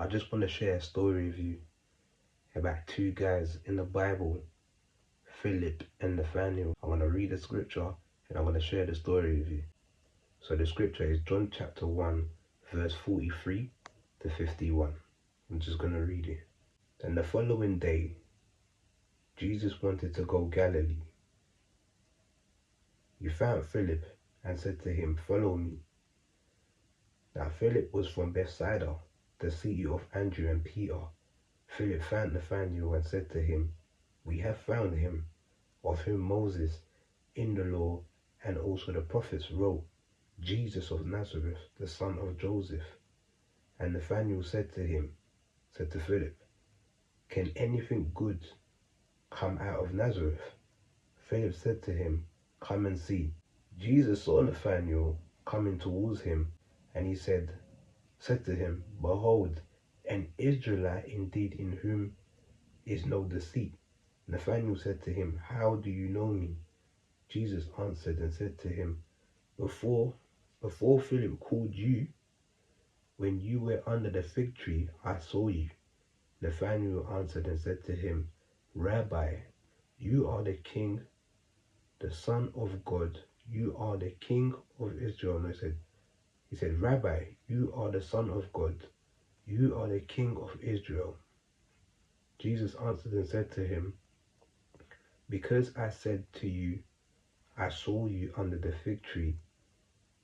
I just want to share a story with you about two guys in the Bible, Philip and Nathanael. I want to read the scripture and I want to share the story with you. So the scripture is John chapter 1, verse 43 to 51. I'm just going to read it. Then the following day, Jesus wanted to go Galilee. He found Philip and said to him, "Follow me." Now Philip was from Bethsaida, the city of Andrew and Peter. Philip found Nathanael and said to him, "We have found him, of whom Moses in the law and also the prophets wrote, Jesus of Nazareth, the son of Joseph." And Nathanael said to Philip, "Can anything good come out of Nazareth?" Philip said to him, "Come and see." Jesus saw Nathanael coming towards him, and he said to him, "Behold, an Israelite indeed, in whom is no deceit." Nathanael said to him, "How do you know me?" Jesus answered and said to him, Before Philip called you, when you were under the fig tree, I saw you." Nathanael answered and said to him, "Rabbi, you are the King, the Son of God. You are the King of Israel." And he said, "Rabbi, you are the Son of God. You are the King of Israel." Jesus answered and said to him, "Because I said to you, I saw you under the fig tree,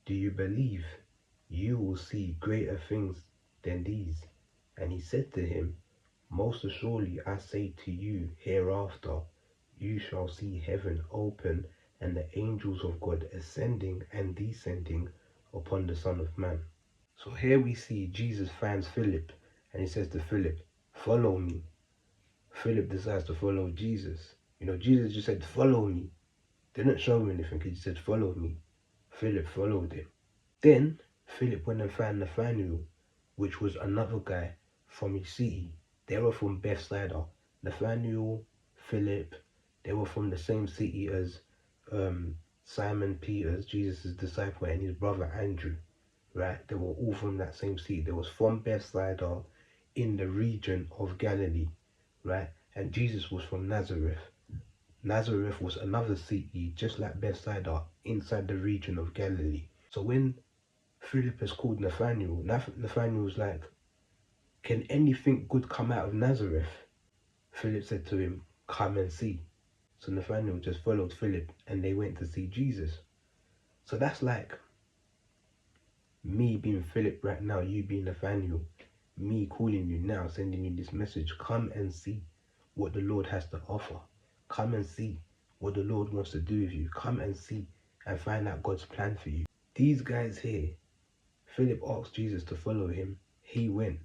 do you believe? You will see greater things than these." And he said to him, "Most assuredly I say to you, hereafter you shall see heaven open and the angels of God ascending and descending upon the Son of Man." So here we see Jesus finds Philip and he says to Philip, "Follow me." Philip decides to follow Jesus. Jesus just said, "Follow me." Didn't show him anything, he just said, "Follow me." Philip followed him. Then Philip went and found Nathanael, which was another guy from his city. They were from Bethsaida. Nathanael, Philip, they were from the same city as Simon Peter's, Jesus' disciple, and his brother Andrew, right? They were all from that same city. They was from Bethsaida in the region of Galilee, right? And Jesus was from Nazareth. Nazareth was another city, just like Bethsaida, inside the region of Galilee. So when Philip has called Nathanael, Nathanael was like, "Can anything good come out of Nazareth?" Philip said to him, "Come and see." So Nathanael just followed Philip and they went to see Jesus. So that's like me being Philip right now, you being Nathanael, me calling you now, sending you this message. Come and see what the Lord has to offer. Come and see what the Lord wants to do with you. Come and see and find out God's plan for you. These guys here, Philip asked Jesus to follow him. He went.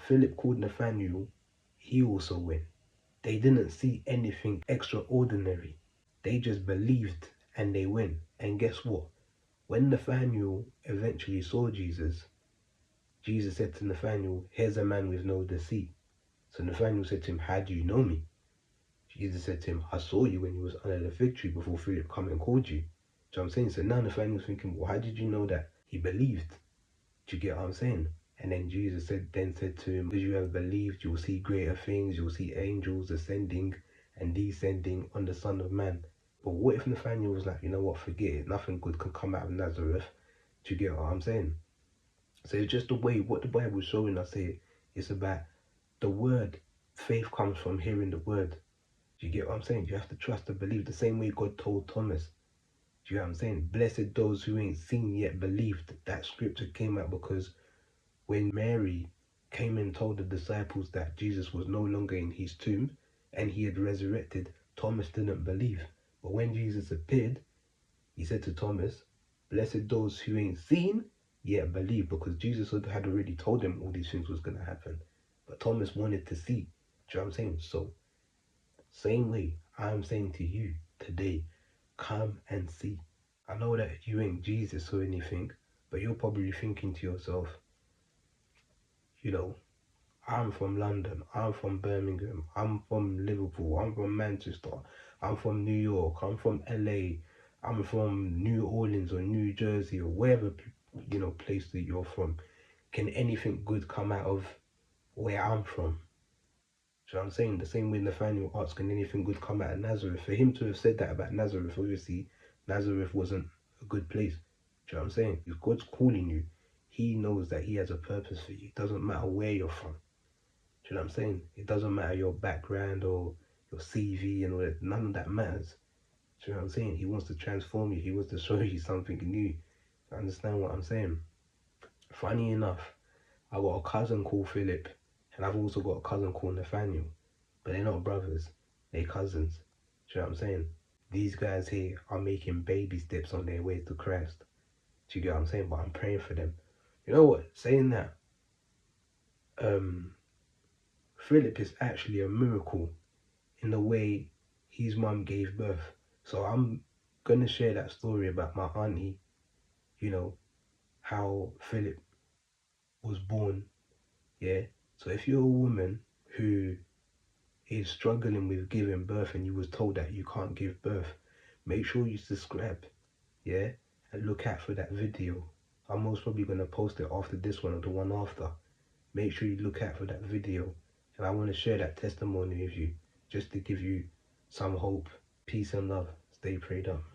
Philip called Nathanael. He also went. They didn't see anything extraordinary. They just believed and they went. And guess what? When Nathanael eventually saw Jesus, Jesus said to Nathanael, "Here's a man with no deceit." So Nathanael said to him, "How do you know me?" Jesus said to him, "I saw you when you was under the fig tree before Philip come and called you." Do you know what I'm saying? So now Nathanael's thinking, well, how did you know that? He believed. Do you get what I'm saying? And then Jesus said to him, "Because you have believed, you will see greater things. You will see angels ascending and descending on the Son of Man." But what if Nathanael was like, "You know what, forget it. Nothing good can come out of Nazareth." Do you get what I'm saying? So it's just the way what the Bible is showing us here. It's about the word. Faith comes from hearing the word. Do you get what I'm saying? You have to trust and believe the same way God told Thomas. Do you get what I'm saying? Blessed those who ain't seen yet believed. That scripture came out because when Mary came and told the disciples that Jesus was no longer in his tomb and he had resurrected, Thomas didn't believe. But when Jesus appeared, he said to Thomas, "Blessed those who ain't seen yet believe," because Jesus had already told them all these things was going to happen. But Thomas wanted to see. Do you know what I'm saying? So, same way I'm saying to you today, come and see. I know that you ain't Jesus or anything, but you're probably thinking to yourself, I'm from London, I'm from Birmingham, I'm from Liverpool, I'm from Manchester, I'm from New York, I'm from LA, I'm from New Orleans or New Jersey or wherever, place that you're from. can anything good come out of where I'm from? Do you know what I'm saying? The same way Nathanael asked, can anything good come out of Nazareth? For him to have said that about Nazareth, obviously, Nazareth wasn't a good place. Do you know what I'm saying? If God's calling you, he knows that he has a purpose for you. It doesn't matter where you're from. Do you know what I'm saying? It doesn't matter your background or your CV and all that. None of that matters. Do you know what I'm saying? He wants to transform you. He wants to show you something new. Understand what I'm saying? Funny enough, I got a cousin called Philip, and I've also got a cousin called Nathaniel, but they're not brothers, they're cousins. Do you know what I'm saying? These guys here are making baby steps on their way to Christ. Do you get what I'm saying? But I'm praying for them. You know what? Saying that, Philip is actually a miracle in the way his mum gave birth. So I'm gonna share that story about my auntie, you know, how Philip was born. Yeah. So if you're a woman who is struggling with giving birth and you was told that you can't give birth, make sure you subscribe, yeah, and look out for that video. I'm most probably gonna post it after this one or the one after. Make sure you look out for that video, and I want to share that testimony with you just to give you some hope. Peace and love. Stay prayed up.